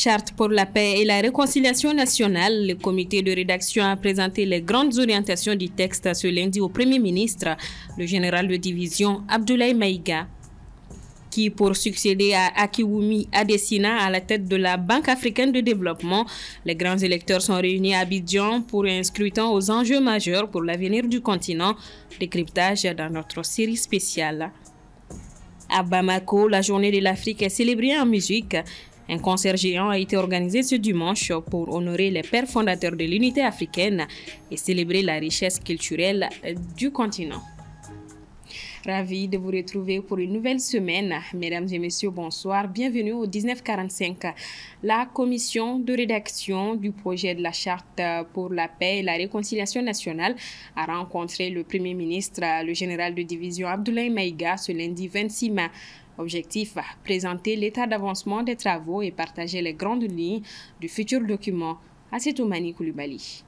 Charte pour la paix et la réconciliation nationale, le comité de rédaction a présenté les grandes orientations du texte ce lundi au Premier ministre, le général de division Abdoulaye Maïga, qui, pour succéder à Akiwumi Adesina à la tête de la Banque africaine de développement, les grands électeurs sont réunis à Abidjan pour un scrutin aux enjeux majeurs pour l'avenir du continent. Décryptage dans notre série spéciale. À Bamako, la journée de l'Afrique est célébrée en musique. Un concert géant a été organisé ce dimanche pour honorer les pères fondateurs de l'unité africaine et célébrer la richesse culturelle du continent. Ravi de vous retrouver pour une nouvelle semaine. Mesdames et messieurs, bonsoir. Bienvenue au 1945. La commission de rédaction du projet de la Charte pour la paix et la réconciliation nationale a rencontré le Premier ministre, le général de division Abdoulaye Maïga, ce lundi 26 mai. Objectif, présenter l'état d'avancement des travaux et partager les grandes lignes du futur document. Assetoumani Koulibaly.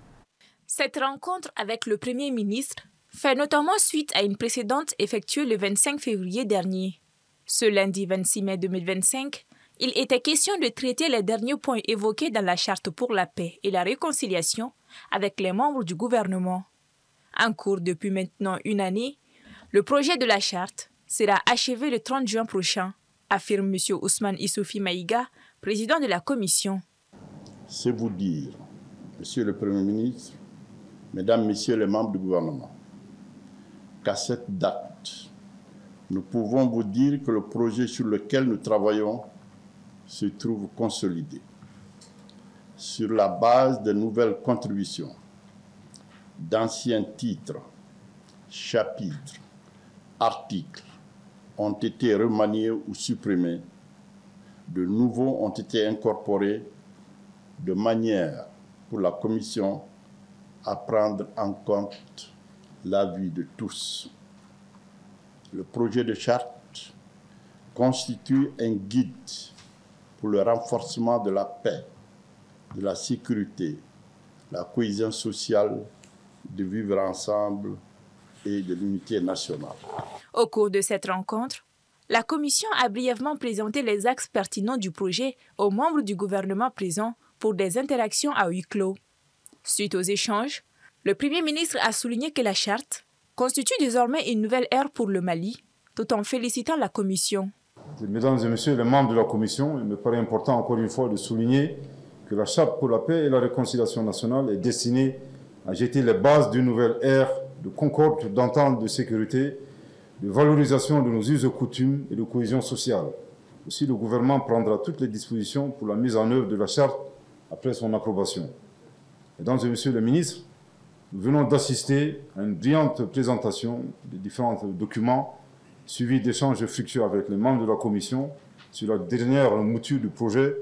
Cette rencontre avec le Premier ministre fait notamment suite à une précédente effectuée le 25 février dernier. Ce lundi 26 mai 2025, il était question de traiter les derniers points évoqués dans la Charte pour la paix et la réconciliation avec les membres du gouvernement. En cours depuis maintenant une année, le projet de la Charte sera achevé le 30 juin prochain, affirme M. Ousmane Issoufi Maïga, président de la commission. C'est vous dire, Monsieur le Premier ministre, Mesdames, Messieurs les membres du gouvernement, qu'à cette date, nous pouvons vous dire que le projet sur lequel nous travaillons se trouve consolidé. Sur la base de nouvelles contributions, d'anciens titres, chapitres, articles ont été remaniés ou supprimés, de nouveaux ont été incorporés de manière pour la Commission à prendre en compte l'avis de tous. Le projet de charte constitue un guide pour le renforcement de la paix, de la sécurité, la cohésion sociale, de vivre ensemble et de l'unité nationale. Au cours de cette rencontre, la Commission a brièvement présenté les axes pertinents du projet aux membres du gouvernement présents pour des interactions à huis clos. Suite aux échanges, le Premier ministre a souligné que la Charte constitue désormais une nouvelle ère pour le Mali, tout en félicitant la Commission. Mesdames et Messieurs les membres de la Commission, il me paraît important encore une fois de souligner que la Charte pour la paix et la réconciliation nationale est destinée à jeter les bases d'une nouvelle ère de concorde, d'entente, de sécurité, de valorisation de nos us et coutumes et de cohésion sociale. Aussi, le gouvernement prendra toutes les dispositions pour la mise en œuvre de la Charte après son approbation. Mesdames et Messieurs les ministres, nous venons d'assister à une brillante présentation des différents documents suivis d'échanges fructueux avec les membres de la Commission sur la dernière mouture du projet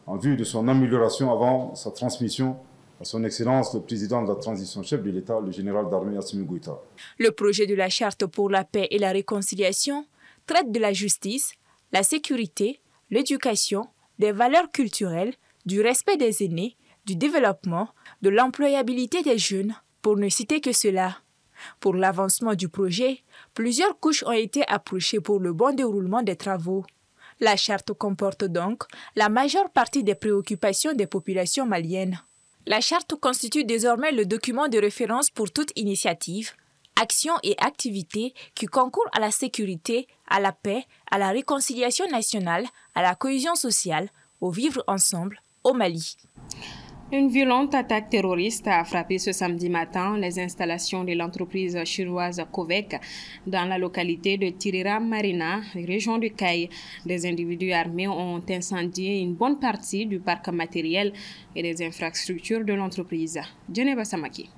en vue de son amélioration avant sa transmission à son Excellence le Président de la Transition, chef de l'État, le général d'armée Assimi Goïta. Le projet de la Charte pour la paix et la réconciliation traite de la justice, la sécurité, l'éducation, des valeurs culturelles, du respect des aînés, du développement, de l'employabilité des jeunes, pour ne citer que cela. Pour l'avancement du projet, plusieurs couches ont été approchées pour le bon déroulement des travaux. La Charte comporte donc la majeure partie des préoccupations des populations maliennes. La Charte constitue désormais le document de référence pour toute initiative, action et activité qui concourent à la sécurité, à la paix, à la réconciliation nationale, à la cohésion sociale, au vivre ensemble au Mali. Une violente attaque terroriste a frappé ce samedi matin les installations de l'entreprise chinoise Covec dans la localité de Tirira Marina, région de Kayes. Des individus armés ont incendié une bonne partie du parc matériel et des infrastructures de l'entreprise. Djeneba Samaki.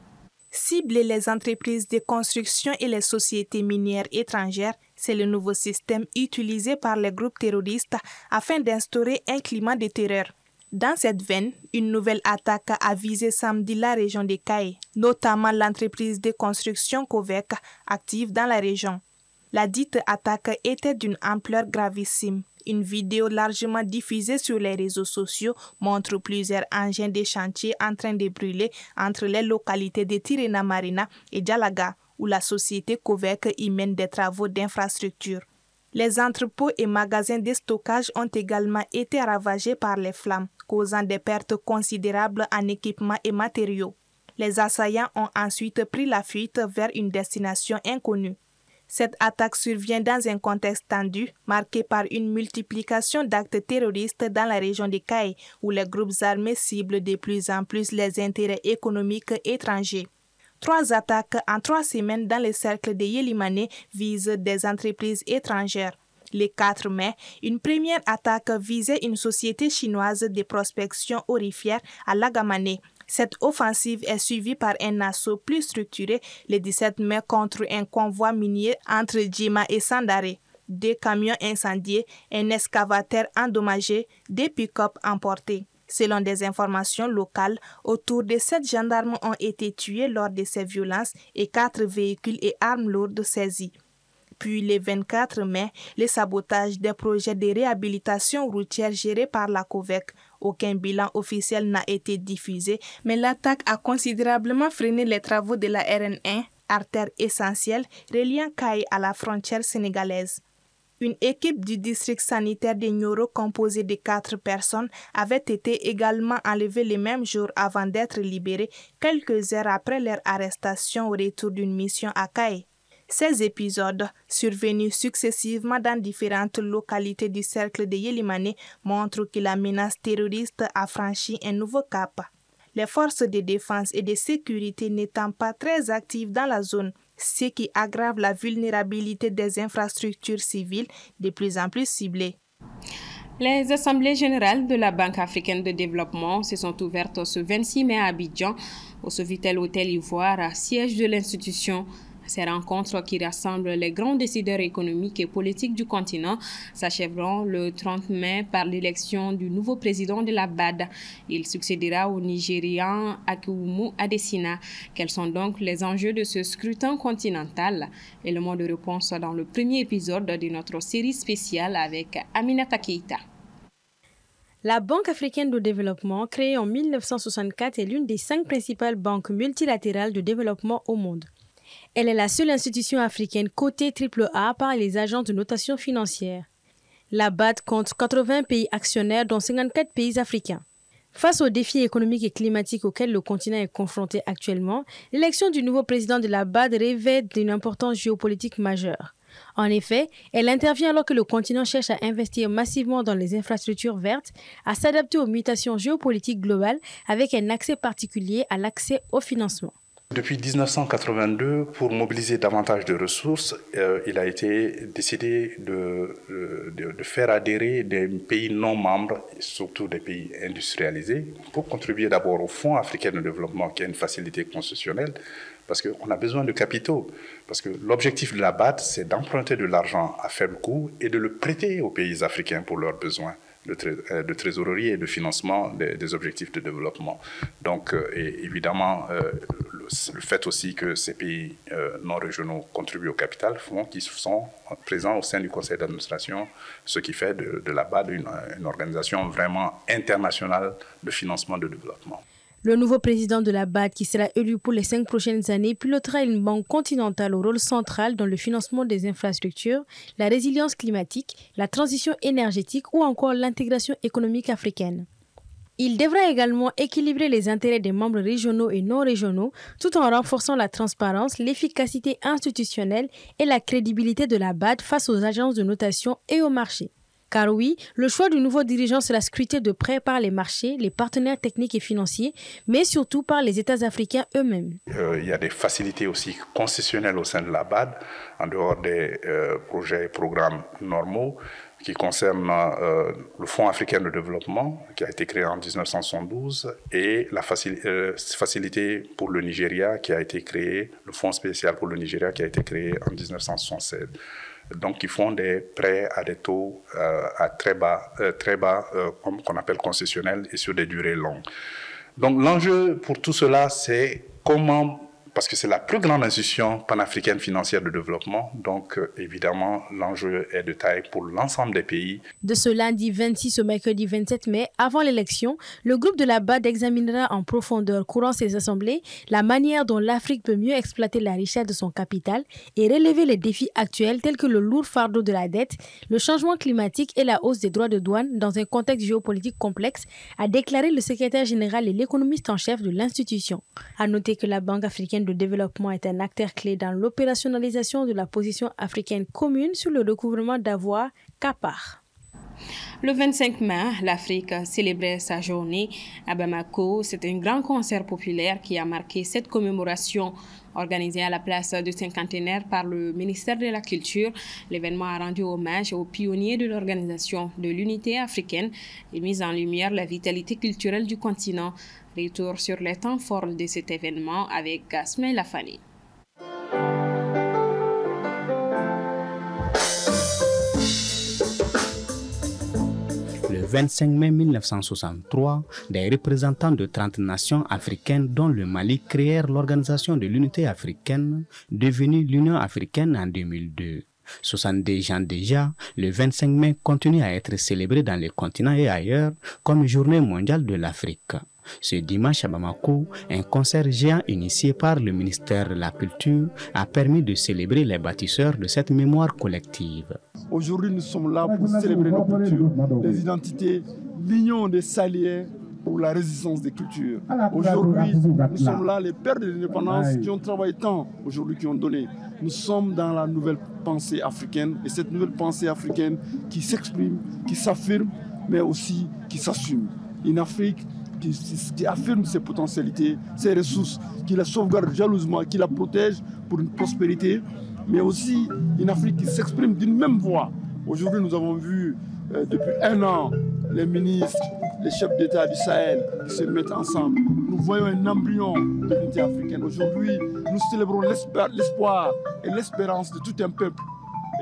Cibler les entreprises de construction et les sociétés minières étrangères, c'est le nouveau système utilisé par les groupes terroristes afin d'instaurer un climat de terreur. Dans cette veine, une nouvelle attaque a visé samedi la région de Kayes, notamment l'entreprise de construction Covec active dans la région. La dite attaque était d'une ampleur gravissime. Une vidéo largement diffusée sur les réseaux sociaux montre plusieurs engins de chantier en train de brûler entre les localités de Tirena Marina et Djalaga, où la société Covec y mène des travaux d'infrastructure. Les entrepôts et magasins de stockage ont également été ravagés par les flammes, causant des pertes considérables en équipements et matériaux. Les assaillants ont ensuite pris la fuite vers une destination inconnue. Cette attaque survient dans un contexte tendu, marqué par une multiplication d'actes terroristes dans la région de Kayes, où les groupes armés ciblent de plus en plus les intérêts économiques étrangers. 3 attaques en 3 semaines dans le cercle de Yélimane visent des entreprises étrangères. Le 4 mai, une première attaque visait une société chinoise de prospection aurifère à Lagamane. Cette offensive est suivie par un assaut plus structuré le 17 mai contre un convoi minier entre Djima et Sandaré. 2 camions incendiés, un excavateur endommagé, 2 pick-up emportés. Selon des informations locales, autour de 7 gendarmes ont été tués lors de ces violences et 4 véhicules et armes lourdes saisis. Puis le 24 mai, le sabotage des projets de réhabilitation routière gérés par la COVEC. Aucun bilan officiel n'a été diffusé, mais l'attaque a considérablement freiné les travaux de la RN1, artère essentielle reliant Kayes à la frontière sénégalaise. Une équipe du district sanitaire de Nioro composée de 4 personnes avait été également enlevée le même jour avant d'être libérée quelques heures après leur arrestation au retour d'une mission à Kayes. Ces épisodes, survenus successivement dans différentes localités du cercle de Yélimane, montrent que la menace terroriste a franchi un nouveau cap. Les forces de défense et de sécurité n'étant pas très actives dans la zone, ce qui aggrave la vulnérabilité des infrastructures civiles de plus en plus ciblées. Les assemblées générales de la Banque africaine de développement se sont ouvertes ce 26 mai à Abidjan, au Sofitel Hôtel Ivoire, siège de l'institution. Ces rencontres qui rassemblent les grands décideurs économiques et politiques du continent s'achèveront le 30 mai par l'élection du nouveau président de la BAD. Il succédera au Nigérian Akumu Adesina. Quels sont donc les enjeux de ce scrutin continental? Élément de réponse dans le premier épisode de notre série spéciale avec Aminata Keita. La Banque africaine de développement, créée en 1964, est l'une des 5 principales banques multilatérales de développement au monde. Elle est la seule institution africaine cotée AAA par les agences de notation financière. La BAD compte 80 pays actionnaires, dont 54 pays africains. Face aux défis économiques et climatiques auxquels le continent est confronté actuellement, l'élection du nouveau président de la BAD revêt d'une importance géopolitique majeure. En effet, elle intervient alors que le continent cherche à investir massivement dans les infrastructures vertes, à s'adapter aux mutations géopolitiques globales avec un accès particulier à l'accès au financement. Depuis 1982, pour mobiliser davantage de ressources, il a été décidé de faire adhérer des pays non membres, surtout des pays industrialisés, pour contribuer d'abord au Fonds africain de développement, qui a une facilité concessionnelle, parce qu'on a besoin de capitaux. Parce que l'objectif de la BAD, c'est d'emprunter de l'argent à faible coût et de le prêter aux pays africains pour leurs besoins de trésorerie et de financement des objectifs de développement. Donc, et évidemment, le fait aussi que ces pays non régionaux contribuent au capital font qu'ils sont présents au sein du conseil d'administration, ce qui fait de la BAD une organisation vraiment internationale de financement de développement. Le nouveau président de la BAD, qui sera élu pour les 5 prochaines années, pilotera une banque continentale au rôle central dans le financement des infrastructures, la résilience climatique, la transition énergétique ou encore l'intégration économique africaine. Il devra également équilibrer les intérêts des membres régionaux et non régionaux, tout en renforçant la transparence, l'efficacité institutionnelle et la crédibilité de la BAD face aux agences de notation et aux marchés. Car oui, le choix du nouveau dirigeant sera scruté de près par les marchés, les partenaires techniques et financiers, mais surtout par les États africains eux-mêmes. Il y a des facilités aussi concessionnelles au sein de la BAD, en dehors des projets et programmes normaux, qui concernent le Fonds africain de développement, qui a été créé en 1972, et la facilité pour le Nigeria, qui a été créé, le Fonds spécial pour le Nigeria, qui a été créé en 1976. Donc, ils font des prêts à des taux à très bas, qu'on appelle concessionnels, et sur des durées longues. Donc, l'enjeu pour tout cela, c'est comment parce que c'est la plus grande institution panafricaine financière de développement. Donc, évidemment, l'enjeu est de taille pour l'ensemble des pays. De ce lundi 26 au mercredi 27 mai, avant l'élection, le groupe de la BAD examinera en profondeur, courant ses assemblées, la manière dont l'Afrique peut mieux exploiter la richesse de son capital et relever les défis actuels tels que le lourd fardeau de la dette, le changement climatique et la hausse des droits de douane dans un contexte géopolitique complexe, a déclaré le secrétaire général et l'économiste en chef de l'institution. À noter que la Banque africaine de développement est un acteur clé dans l'opérationnalisation de la position africaine commune sur le recouvrement d'avoirs CAPAR. Le 25 mai, l'Afrique célébrait sa journée à Bamako. C'est un grand concert populaire qui a marqué cette commémoration organisée à la place du cinquantenaire par le ministère de la Culture. L'événement a rendu hommage aux pionniers de l'organisation de l'unité africaine et mis en lumière la vitalité culturelle du continent. Retour sur les temps forts de cet événement avec Smaïla Fani. Le 25 mai 1963, des représentants de 30 nations africaines, dont le Mali, créèrent l'Organisation de l'Unité africaine, devenue l'Union africaine en 2002. 70 ans déjà, le 25 mai continue à être célébré dans les continents et ailleurs comme Journée mondiale de l'Afrique. Ce dimanche à Bamako, un concert géant initié par le ministère de la Culture a permis de célébrer les bâtisseurs de cette mémoire collective. Aujourd'hui, nous sommes là pour célébrer nos cultures, les identités, l'union des Saliens pour la résistance des cultures. Aujourd'hui, nous sommes là, les pères de l'indépendance qui ont travaillé tant, aujourd'hui qui ont donné. Nous sommes dans la nouvelle pensée africaine, et cette nouvelle pensée africaine qui s'exprime, qui s'affirme, mais aussi qui s'assume. Une Afrique qui affirme ses potentialités, ses ressources, qui la sauvegarde jalousement, qui la protège pour une prospérité, mais aussi une Afrique qui s'exprime d'une même voix. Aujourd'hui, nous avons vu depuis un an les ministres, les chefs d'État du Sahel qui se mettent ensemble. Nous voyons un embryon de l'unité africaine. Aujourd'hui, nous célébrons l'espoir et l'espérance de tout un peuple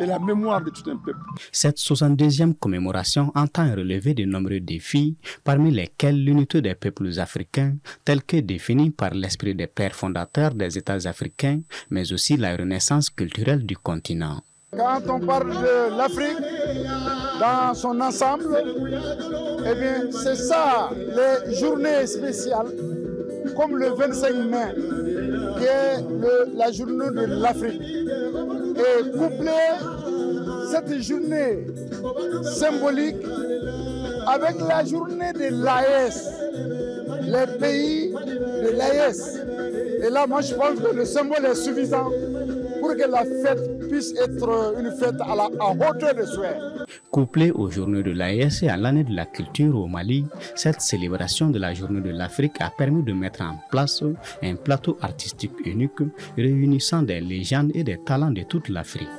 et la mémoire de tout un peuple. Cette 62e commémoration entend relever de nombreux défis, parmi lesquels l'unité des peuples africains, telle que définie par l'esprit des pères fondateurs des États africains, mais aussi la renaissance culturelle du continent. Quand on parle de l'Afrique dans son ensemble, eh bien c'est ça, les journées spéciales, comme le 25 mai, qui est la journée de l'Afrique. Et coupler cette journée symbolique avec la journée de l'AES, les pays de l'AES. Et là, moi, je pense que le symbole est suffisant pour que la fête puisse être une fête à hauteur de souhait. Couplée aux journées de l'AES et à l'année de la culture au Mali, cette célébration de la journée de l'Afrique a permis de mettre en place un plateau artistique unique réunissant des légendes et des talents de toute l'Afrique.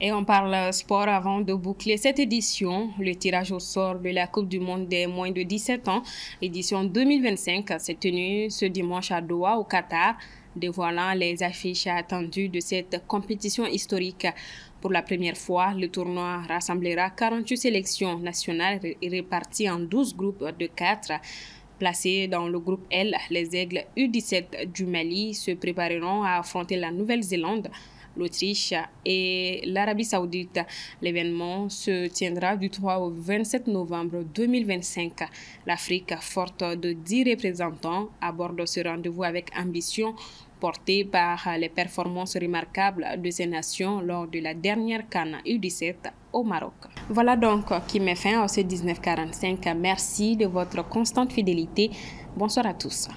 Et on parle sport avant de boucler cette édition. Le tirage au sort de la Coupe du Monde des moins de 17 ans, édition 2025, s'est tenu ce dimanche à Doha, au Qatar, dévoilant les affiches attendues de cette compétition historique. Pour la première fois, le tournoi rassemblera 48 sélections nationales réparties en 12 groupes de 4. Placés dans le groupe L, les Aigles U17 du Mali se prépareront à affronter la Nouvelle-Zélande, l'Autriche et l'Arabie Saoudite. L'événement se tiendra du 3 au 27 novembre 2025. L'Afrique, forte de 10 représentants, aborde ce rendez-vous avec ambition, portée par les performances remarquables de ces nations lors de la dernière CAN U17 au Maroc. Voilà donc qui met fin à ce 1945. Merci de votre constante fidélité. Bonsoir à tous.